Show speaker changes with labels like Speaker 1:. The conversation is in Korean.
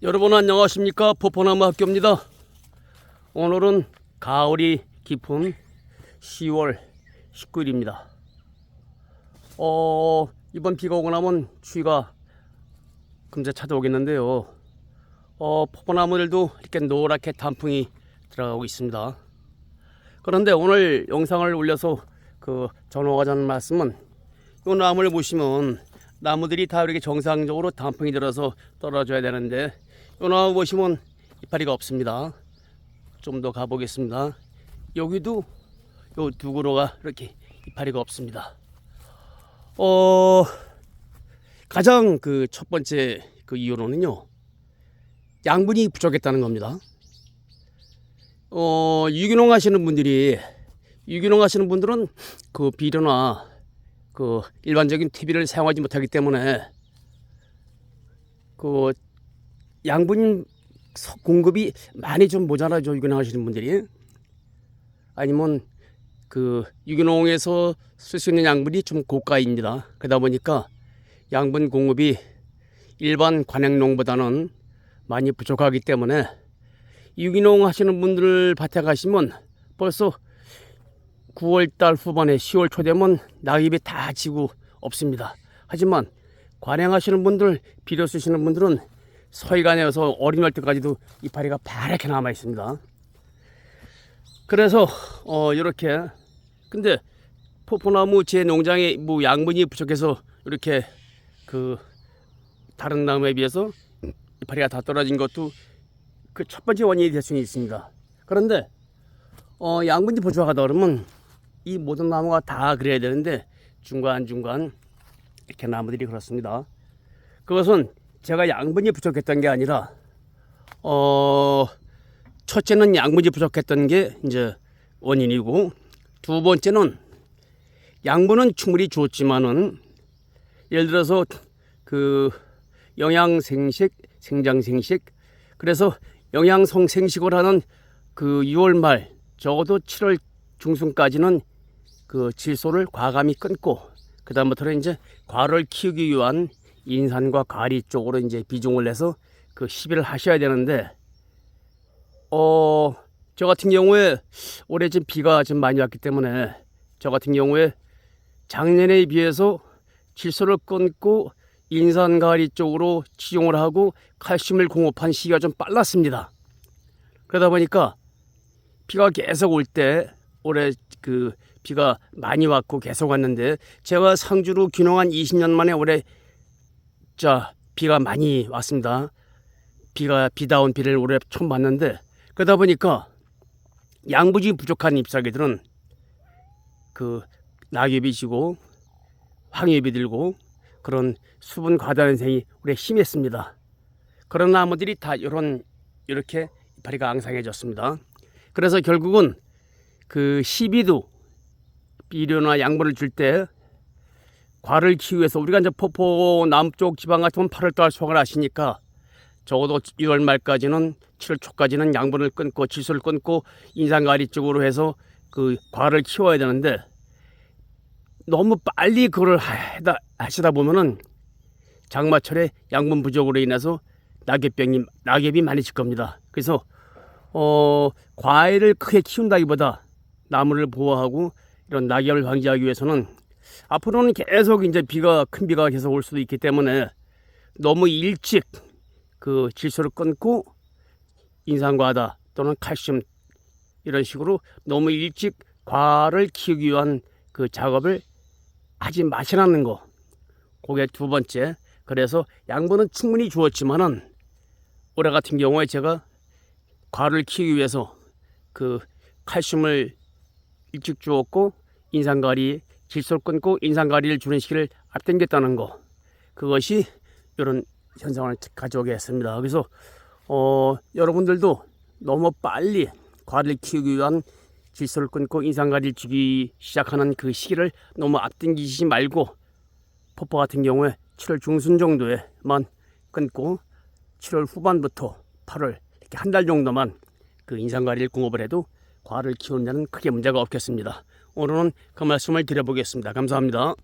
Speaker 1: 여러분 안녕하십니까? 포포나무 학교입니다. 오늘은 가을이 깊은 10월 19일입니다. 이번 비가 오고 나면 추위가 금세 찾아오겠는데요. 포포나무들도 이렇게 노랗게 단풍이 들어가고 있습니다. 그런데 오늘 영상을 올려서 전하고자 하는 말씀은 이 나무를 보시면 나무들이 다 이렇게 정상적으로 단풍이 들어서 떨어져야 되는데 이 나무 보시면 이파리가 없습니다. 좀 더 가보겠습니다. 여기도 요 두 그루가 이렇게 이파리가 없습니다. 가장 첫 번째 이유로는요, 양분이 부족했다는 겁니다. 유기농 하시는 분들은 비료나 일반적인 TV를 사용하지 못하기 때문에 양분 공급이 많이 좀 모자라죠. 유기농 하시는 분들이. 아니면 유기농에서 쓸 수 있는 양분이 좀 고가입니다. 그러다 보니까 양분 공급이 일반 관행농보다는 많이 부족하기 때문에 유기농 하시는 분들 밭에 가시면 벌써 9월달 후반에 10월 초 되면 낙엽이 다 지고 없습니다. 하지만 관행하시는 분들, 비료 쓰시는 분들은 서해간에서 어린이날 때까지도 이파리가 파랗게 남아 있습니다. 그래서 이렇게, 근데 포포나무 제 농장에 양분이 부족해서 이렇게 다른 나무에 비해서 이파리가 다 떨어진 것도 첫 번째 원인이 될 수는 있습니다. 그런데 양분이 부족하다 그러면 이 모든 나무가 다 그래야 되는데 중간중간 이렇게 나무들이 그렇습니다. 그것은 제가 양분이 부족했던 게 아니라 첫째는 양분이 부족했던 게 이제 원인이고, 두 번째는 양분은 충분히 주었지만은 예를 들어서 영양생식, 생장생식, 그래서 영양성생식을 하는 6월 말 적어도 7월 중순까지는 질소를 과감히 끊고, 그 다음부터는 이제 과를 키우기 위한 인산과 가리 쪽으로 이제 비중을 내서 시비를 하셔야 되는데, 저 같은 경우에 올해 좀 비가 좀 많이 왔기 때문에 저 같은 경우에 작년에 비해서 질소를 끊고 인산 가리 쪽으로 치용을 하고 칼슘을 공급한 시기가 좀 빨랐습니다. 그러다 보니까 비가 계속 올 때 올해 비가 많이 왔고 계속 왔는데, 제가 상주로 귀농한 20년 만에 올해 비가 많이 왔습니다. 비다운 비를 올해 처음 봤는데, 그러다 보니까 양분이 부족한 잎사귀들은 낙엽이 지고 황엽이 들고 그런 수분 과다 현상이 올해 심했습니다. 그런 나무들이 다 이렇게 이파리가 앙상해졌습니다. 그래서 결국은 시비도 비료나 양분을 줄 때 과를 키우기 위해서, 우리가 이제 포포 남쪽 지방 같으면 8월달 소각을 하시니까 적어도 6월 말까지는 7월 초까지는 양분을 끊고 질소를 끊고 인산가리 쪽으로 해서 과를 키워야 되는데, 너무 빨리 그걸 하시다 보면은 장마철에 양분 부족으로 인해서 낙엽이 많이 질 겁니다. 그래서 과일을 크게 키운다기보다 나무를 보호하고 이런 낙엽을 방지하기 위해서는 앞으로는 계속 이제 큰 비가 계속 올 수도 있기 때문에 너무 일찍 질소를 끊고 인산과다 또는 칼슘 이런 식으로 너무 일찍 과를 키우기 위한 작업을 하지 마시라는 거, 그게 두 번째. 그래서 양분은 충분히 주었지만은 올해 같은 경우에 제가 과를 키우기 위해서 칼슘을 일찍 주었고 인산가리 질소를 끊고 인산가리를 주는 시기를 앞당겼다는 거, 그것이 이런 현상을 가져오게 했습니다. 그래서 여러분들도 너무 빨리 과를 키우기 위한 질소를 끊고 인산가리를 주기 시작하는 시기를 너무 앞당기지 말고, 포포 같은 경우에 7월 중순 정도에만 끊고 7월 후반부터 8월 이렇게 한 달 정도만 인산가리를 공급을 해도 과를 키우는 데는 크게 문제가 없겠습니다. 오늘은 그 말씀을 드려보겠습니다. 감사합니다.